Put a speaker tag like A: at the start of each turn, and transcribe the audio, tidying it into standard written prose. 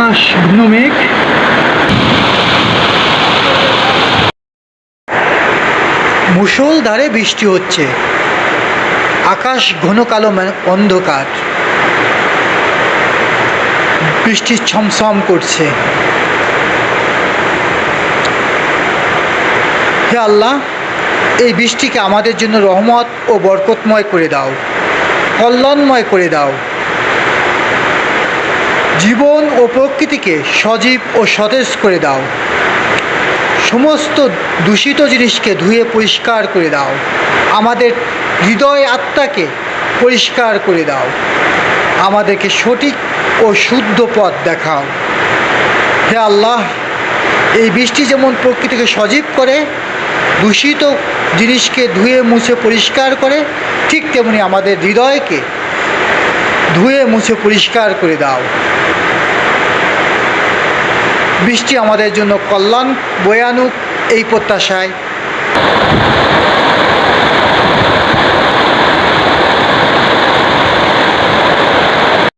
A: আকাশ ঘন মেঘ, মুষলধারে বৃষ্টি হচ্ছে। আকাশ ঘন কালো অন্ধকার, বৃষ্টি ছমছম করছে। হে আল্লাহ, এই বৃষ্টিকে আমাদের জন্য রহমত ও বরকতময় করে দাও, কল্যাণময় করে দাও। জীবন ও প্রকৃতিকে সজীব ও সতেজ করে দাও। সমস্ত দূষিত জিনিসকে ধুয়ে পরিষ্কার করে দাও। আমাদের হৃদয় আত্মাকে পরিষ্কার করে দাও। আমাদেরকে সঠিক ও শুদ্ধ পথ দেখাও। হে আল্লাহ, এই বৃষ্টি যেমন প্রকৃতিকে সজীব করে, দূষিত জিনিসকে ধুয়ে মুছে পরিষ্কার করে, ঠিক তেমনি আমাদের হৃদয়কে ধুয়ে মুছে পরিষ্কার করে দাও। বৃষ্টি আমাদের জন্য কল্যাণ বয়ে আনুক, এই প্রত্যাশায়।